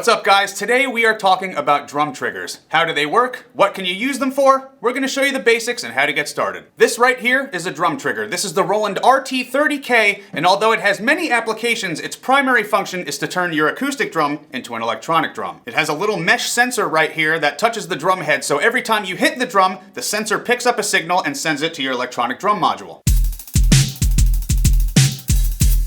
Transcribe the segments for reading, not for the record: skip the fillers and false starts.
What's up guys? Today we are talking about drum triggers. How do they work? What can you use them for? We're going to show you the basics and how to get started. This right here is a drum trigger. This is the Roland RT-30K, and although it has many applications, its primary function is to turn your acoustic drum into an electronic drum. It has a little mesh sensor right here that touches the drum head, so every time you hit the drum, the sensor picks up a signal and sends it to your electronic drum module.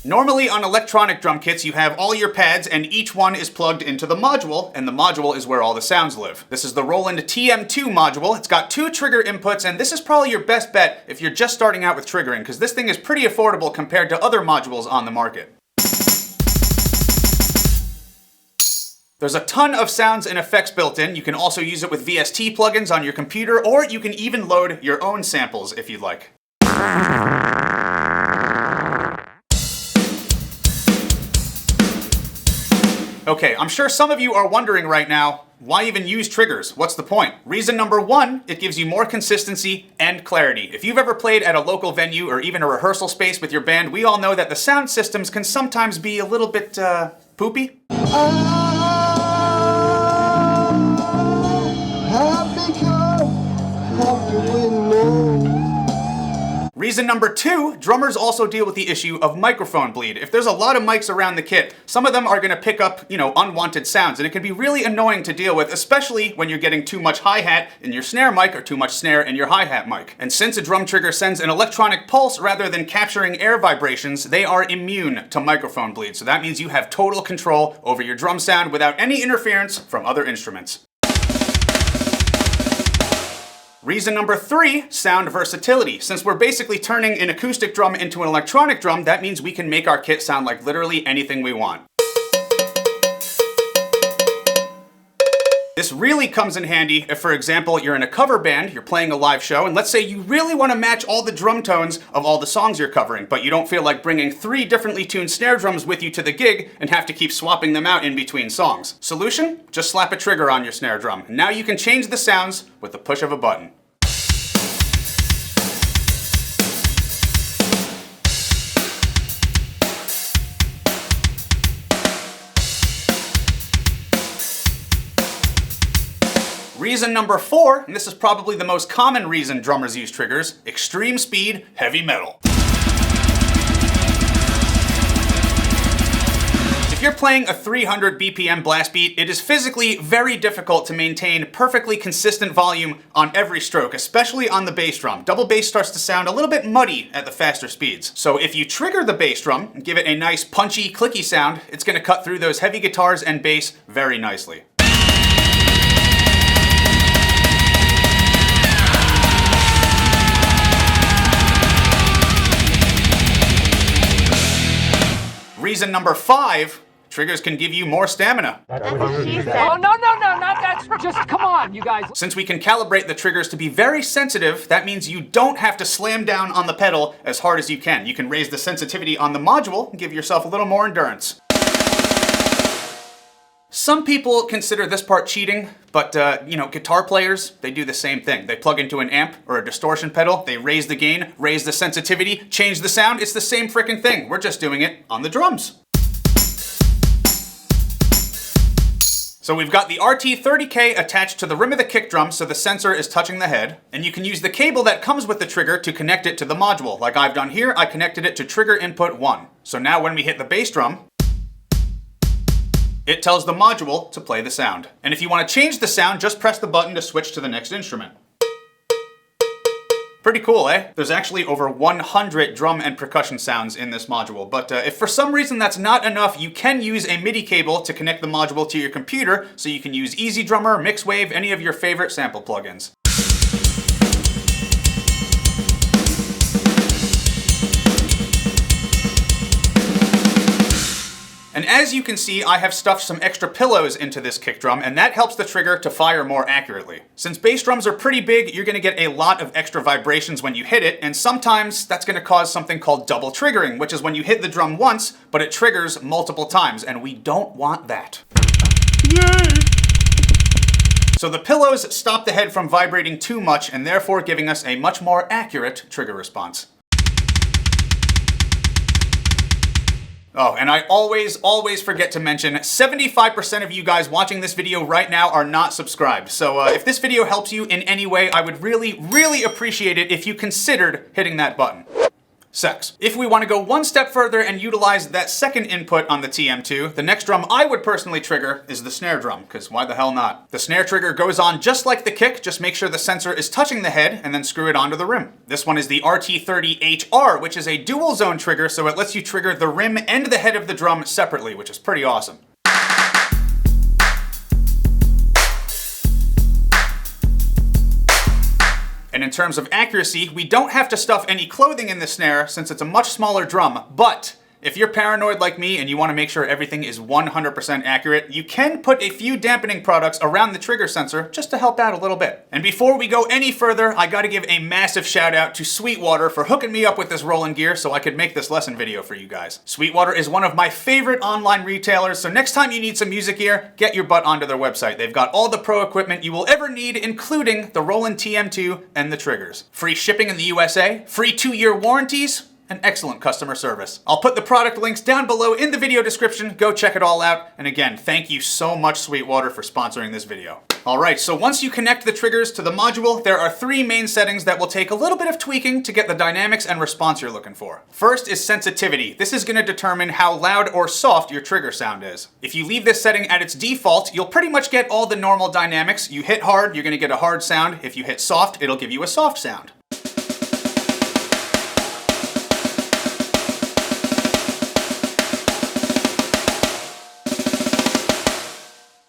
Normally on electronic drum kits you have all your pads and each one is plugged into the module, and the module is where all the sounds live. This is the Roland TM-2 module. It's got 2 trigger inputs, and this is probably your best bet if you're just starting out with triggering, because this thing is pretty affordable compared to other modules on the market. There's a ton of sounds and effects built in. You can also use it with VST plugins on your computer, or you can even load your own samples if you'd like. Okay, I'm sure some of you are wondering right now, why even use triggers? What's the point? Reason number 1, it gives you more consistency and clarity. If you've ever played at a local venue or even a rehearsal space with your band, we all know that the sound systems can sometimes be a little bit, poopy. Reason number 2, drummers also deal with the issue of microphone bleed. If there's a lot of mics around the kit, some of them are going to pick up, unwanted sounds, and it can be really annoying to deal with, especially when you're getting too much hi-hat in your snare mic or too much snare in your hi-hat mic. And since a drum trigger sends an electronic pulse rather than capturing air vibrations, they are immune to microphone bleed. So that means you have total control over your drum sound without any interference from other instruments. Reason number 3, sound versatility. Since we're basically turning an acoustic drum into an electronic drum, that means we can make our kit sound like literally anything we want. This really comes in handy if, for example, you're in a cover band, you're playing a live show, and let's say you really want to match all the drum tones of all the songs you're covering, but you don't feel like bringing 3 differently tuned snare drums with you to the gig and have to keep swapping them out in between songs. Solution? Just slap a trigger on your snare drum. Now you can change the sounds with the push of a button. Reason number 4, and this is probably the most common reason drummers use triggers: extreme speed, heavy metal. If you're playing a 300 BPM blast beat, it is physically very difficult to maintain perfectly consistent volume on every stroke, especially on the bass drum. Double bass starts to sound a little bit muddy at the faster speeds. So if you trigger the bass drum and give it a nice punchy, clicky sound, it's going to cut through those heavy guitars and bass very nicely. Reason number 5, triggers can give you more stamina. That's what she said. Oh, no, not that. Just come on, you guys. Since we can calibrate the triggers to be very sensitive, that means you don't have to slam down on the pedal as hard as you can. You can raise the sensitivity on the module and give yourself a little more endurance. Some people consider this part cheating, but guitar players, they do the same thing. They plug into an amp or a distortion pedal, they raise the gain, raise the sensitivity, change the sound. It's the same frickin' thing. We're just doing it on the drums. So we've got the RT-30K attached to the rim of the kick drum so the sensor is touching the head, and you can use the cable that comes with the trigger to connect it to the module. Like I've done here, I connected it to trigger input 1. So now when we hit the bass drum, it tells the module to play the sound. And if you want to change the sound, just press the button to switch to the next instrument. Pretty cool, eh? There's actually over 100 drum and percussion sounds in this module, but if for some reason that's not enough, you can use a MIDI cable to connect the module to your computer, so you can use Easy Drummer, Mixwave, any of your favorite sample plugins. And as you can see, I have stuffed some extra pillows into this kick drum, and that helps the trigger to fire more accurately. Since bass drums are pretty big, you're going to get a lot of extra vibrations when you hit it, and sometimes that's going to cause something called double triggering, which is when you hit the drum once, but it triggers multiple times, and we don't want that. Yay! So the pillows stop the head from vibrating too much, and therefore giving us a much more accurate trigger response. Oh, and I always forget to mention, 75% of you guys watching this video right now are not subscribed. So if this video helps you in any way, I would really appreciate it if you considered hitting that button. Sex. If we want to go one step further and utilize that second input on the TM2, the next drum I would personally trigger is the snare drum, because why the hell not? The snare trigger goes on just like the kick, just make sure the sensor is touching the head and then screw it onto the rim. This one is the RT-30HR, which is a dual zone trigger, so it lets you trigger the rim and the head of the drum separately, which is pretty awesome. And in terms of accuracy, we don't have to stuff any clothing in the snare since it's a much smaller drum, but if you're paranoid like me and you want to make sure everything is 100% accurate, you can put a few dampening products around the trigger sensor just to help out a little bit. And before we go any further, I gotta give a massive shout out to Sweetwater for hooking me up with this Roland gear so I could make this lesson video for you guys. Sweetwater is one of my favorite online retailers, so next time you need some music gear, get your butt onto their website. They've got all the pro equipment you will ever need, including the Roland TM-2 and the triggers. Free shipping in the USA, free 2-year warranties, and excellent customer service. I'll put the product links down below in the video description. Go check it all out. And again, thank you so much, Sweetwater, for sponsoring this video. Alright, so once you connect the triggers to the module, there are 3 main settings that will take a little bit of tweaking to get the dynamics and response you're looking for. First is sensitivity. This is going to determine how loud or soft your trigger sound is. If you leave this setting at its default, you'll pretty much get all the normal dynamics. You hit hard, you're going to get a hard sound. If you hit soft, it'll give you a soft sound.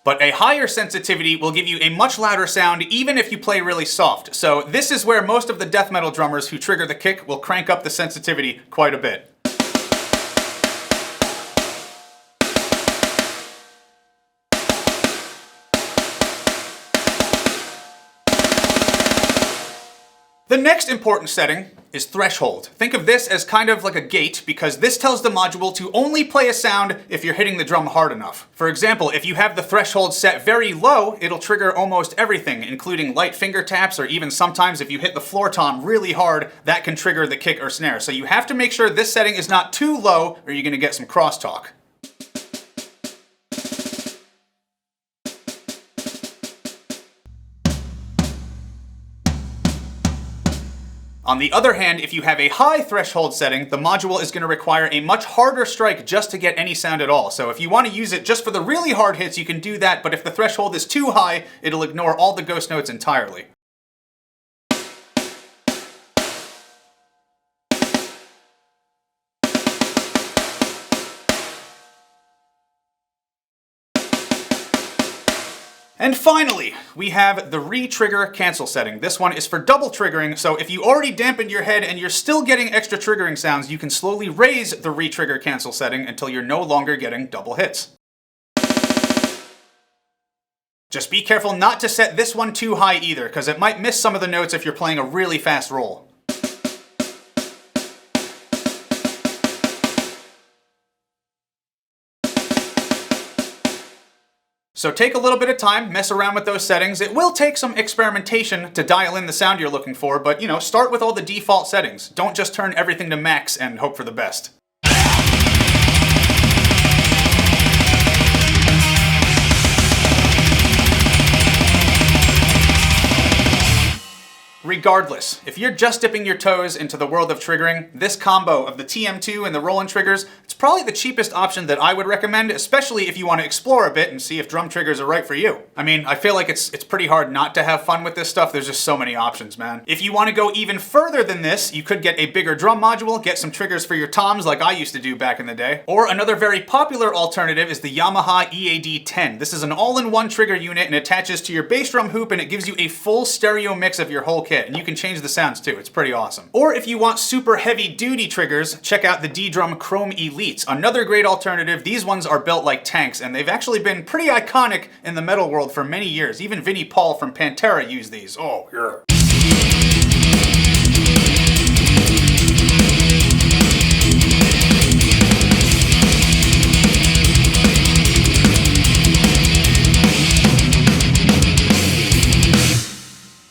But a higher sensitivity will give you a much louder sound even if you play really soft. So this is where most of the death metal drummers who trigger the kick will crank up the sensitivity quite a bit. The next important setting is threshold. Think of this as kind of like a gate because this tells the module to only play a sound if you're hitting the drum hard enough. For example, if you have the threshold set very low, it'll trigger almost everything, including light finger taps, or even sometimes if you hit the floor tom really hard, that can trigger the kick or snare. So you have to make sure this setting is not too low or you're gonna get some crosstalk. On the other hand, if you have a high threshold setting, the module is going to require a much harder strike just to get any sound at all. So if you want to use it just for the really hard hits, you can do that, but if the threshold is too high, it'll ignore all the ghost notes entirely. And finally, we have the re-trigger cancel setting. This one is for double triggering, so if you already dampened your head and you're still getting extra triggering sounds, you can slowly raise the re-trigger cancel setting until you're no longer getting double hits. Just be careful not to set this one too high either, because it might miss some of the notes if you're playing a really fast roll. So take a little bit of time, mess around with those settings. It will take some experimentation to dial in the sound you're looking for, but start with all the default settings. Don't just turn everything to max and hope for the best. Regardless, if you're just dipping your toes into the world of triggering, this combo of the TM2 and the Roland triggers, it's probably the cheapest option that I would recommend, especially if you want to explore a bit and see if drum triggers are right for you. I mean, I feel like it's pretty hard not to have fun with this stuff. There's just so many options, man. If you want to go even further than this, you could get a bigger drum module, get some triggers for your toms like I used to do back in the day. Or another very popular alternative is the Yamaha EAD-10. This is an all-in-one trigger unit and attaches to your bass drum hoop, and it gives you a full stereo mix of your whole kit. And you can change the sounds too, it's pretty awesome. Or if you want super heavy duty triggers, check out the D-Drum Chrome Elites. Another great alternative. These ones are built like tanks, and they've actually been pretty iconic in the metal world for many years. Even Vinnie Paul from Pantera used these. Oh, yeah.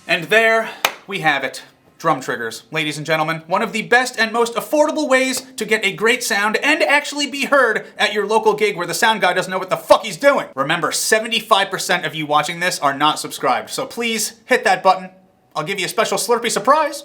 And there we have it. Drum triggers, ladies and gentlemen, one of the best and most affordable ways to get a great sound and actually be heard at your local gig where the sound guy doesn't know what the fuck he's doing. Remember, 75% of you watching this are not subscribed, so please hit that button. I'll give you a special Slurpee surprise.